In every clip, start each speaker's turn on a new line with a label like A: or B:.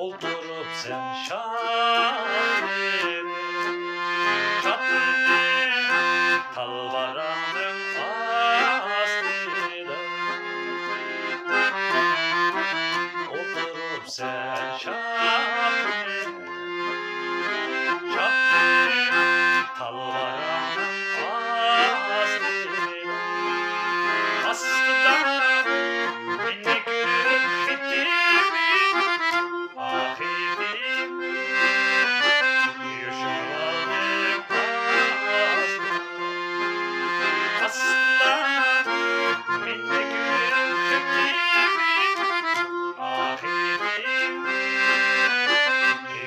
A: Oldurup sen şair çatın talvaranın astıyla. Oldurup sen şair çatın talvaranın astıyla. Astıda minik ürkütimi ahidim yaşamadım asla minik ürkütimi ahidim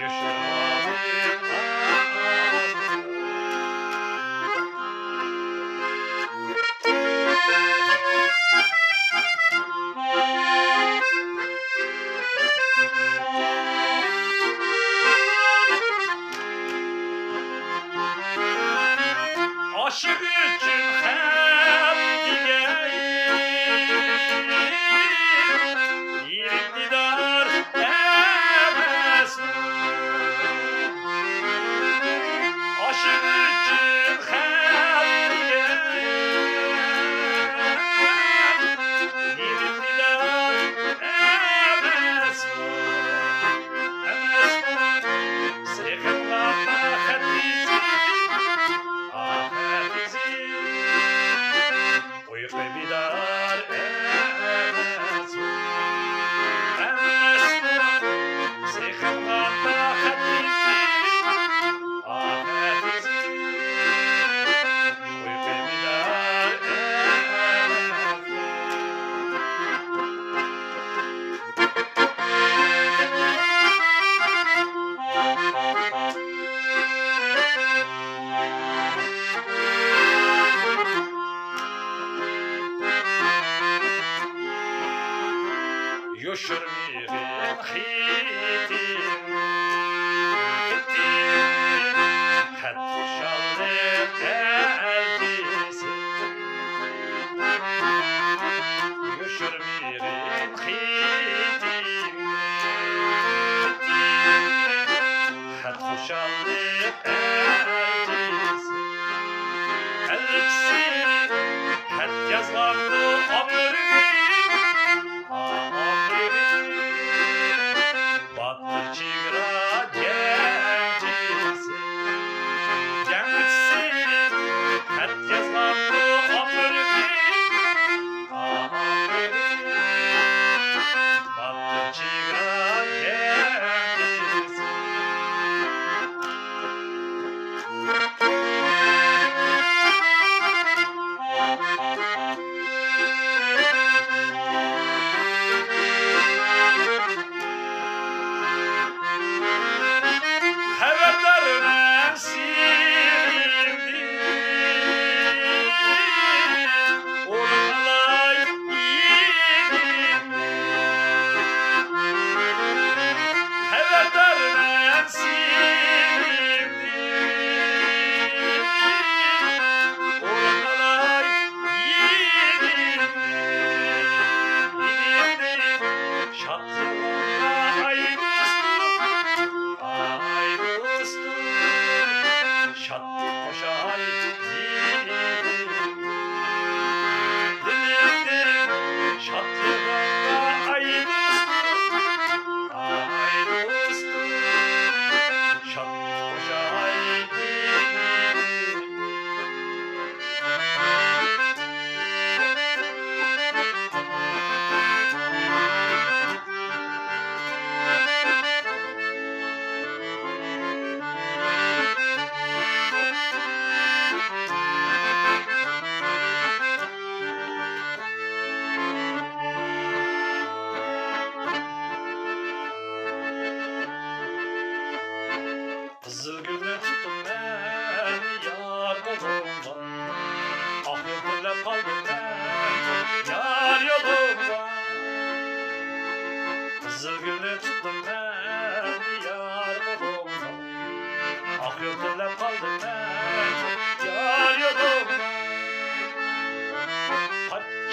A: yaşamadım aşık için hep diyeyim iktidar emez aşık için hep diyeyim iktidar emez sıkıntı hadisi uyku bidar emez sıkıntı hadisi ahadisi uyku bidar يشرميغين خيتين خد شالت التيسي يشرميغين خيتين خد شالت التيسي الكسير خد يزغطو عمري battı çigra gençsin gençsin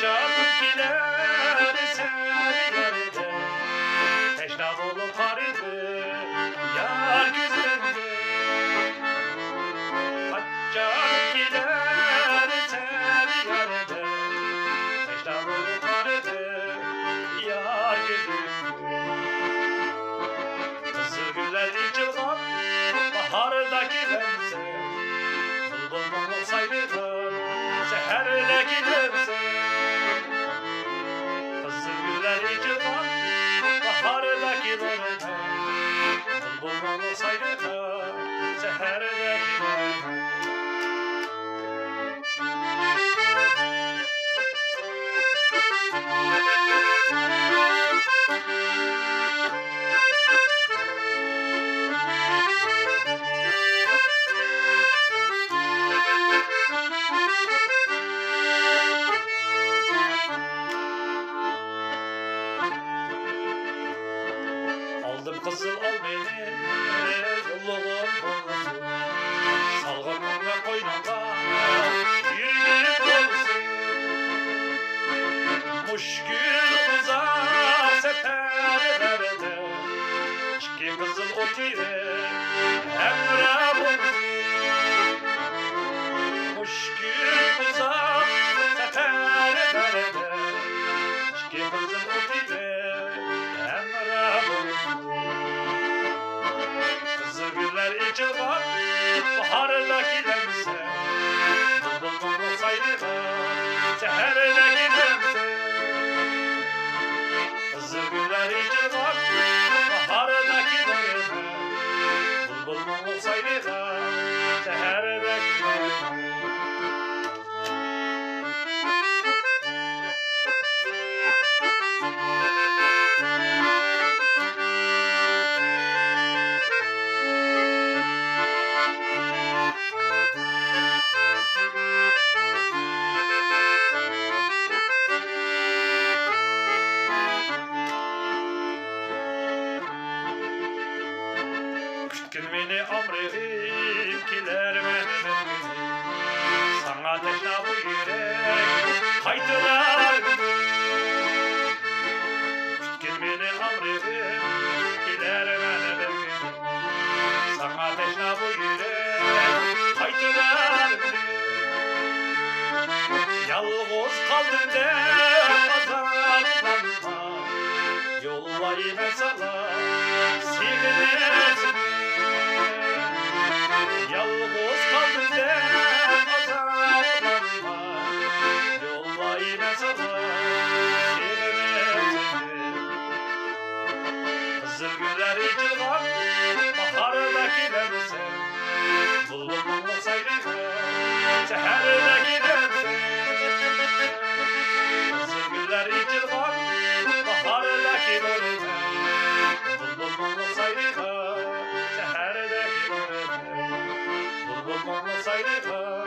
A: canım gider seni yerde teşna dolu karıdı yar gözlerinde kaç canım gider seni yerde teşna dolu karıdı yar gözlerinde kızıl güller yıkılan bahardaki bense bulbul olsaydı da seherdeki bense kızıl güller yıkılan bahardaki bense bulbul olsaydı da seherdeki bense aldım kızıl al beni yolluğum olsun salgınım ve koynumda yürüyüp olsun muşkül uzak seferlerde çiki kızıl otire emre olsun muşkül uzak seferlerde çiki kızıl otire emre olsun kızıl güller içivar bahardaki lemse bulbul olsaydı da seherdeki lemse kızıl güller içivar bahardaki lemse bulbul olsaydı da seherdeki lemse Kütkün beni amrevim kiler benim sana teşna bu yürek kaytılar kütkün beni amrevim kiler benim sana teşna bu yürek kaytılar yalnız kaldım de azaplanma yollayı mesela silmesin yalnız kaldım de azaplanma yollayı mesela silmesin kızıl güller içilan bahardaki bense bulbul olsaydı da seherdeki bense kızıl güller içilan bahardaki bense bulbul olsaydı da seherdeki bense bulbul olsaydı da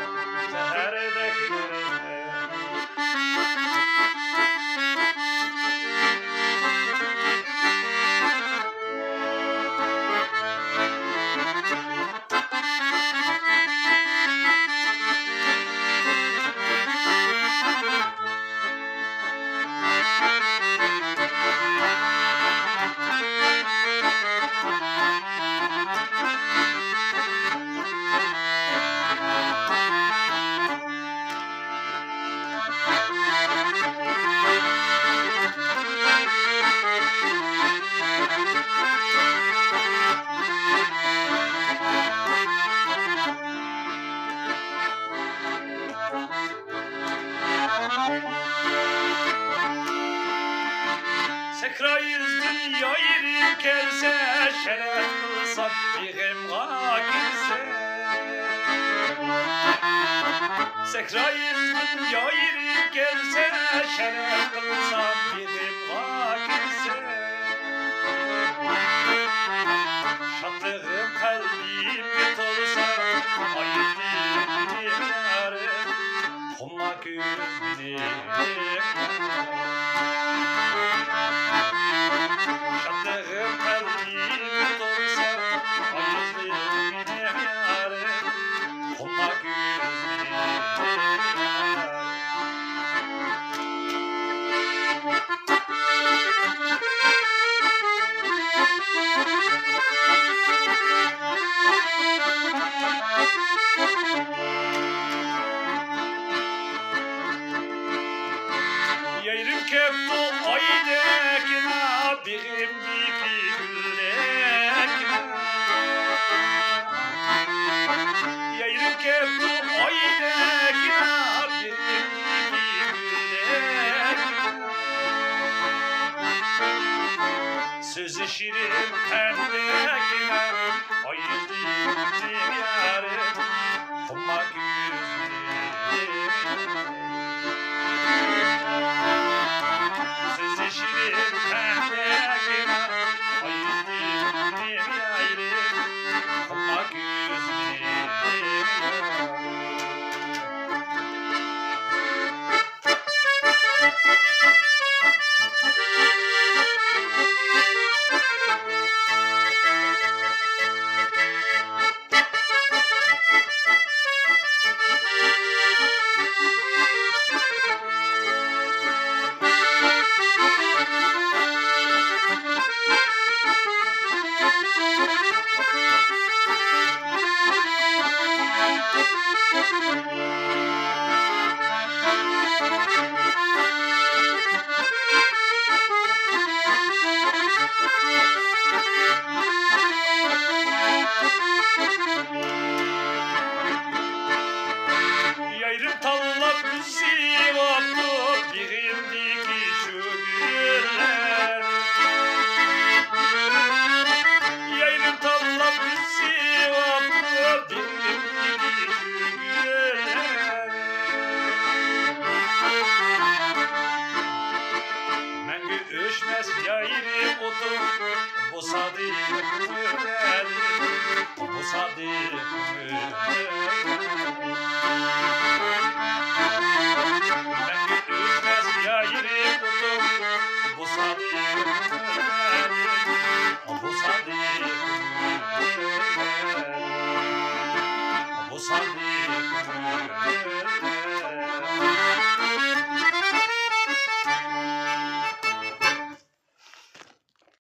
A: seherdeki bense Sekrayız dünya yeri gelse şeref kılsam bir girse Sekrayız dünya yeri gelse şeref kılsam bir girse Şatlığım kalbim yutulsa ayırdım yarım Koma gözlerim Şatlığım kalbim yutulsa ayırdım yarım Koma gözlerim birimdiki güller yayrım keptum oydekine birimdiki güller sözü şirin pendekine ayıldım yarım Koma güzlim sözü şirin pendekine ayıldım yarım Koma güzlim Yayrım tallap bizi oldu birimdiki şu güller Yayrım tallap bizi oldu birimdiki şu güller Mengü öşmez yayrım otur bu sadık güller Bu sadık güller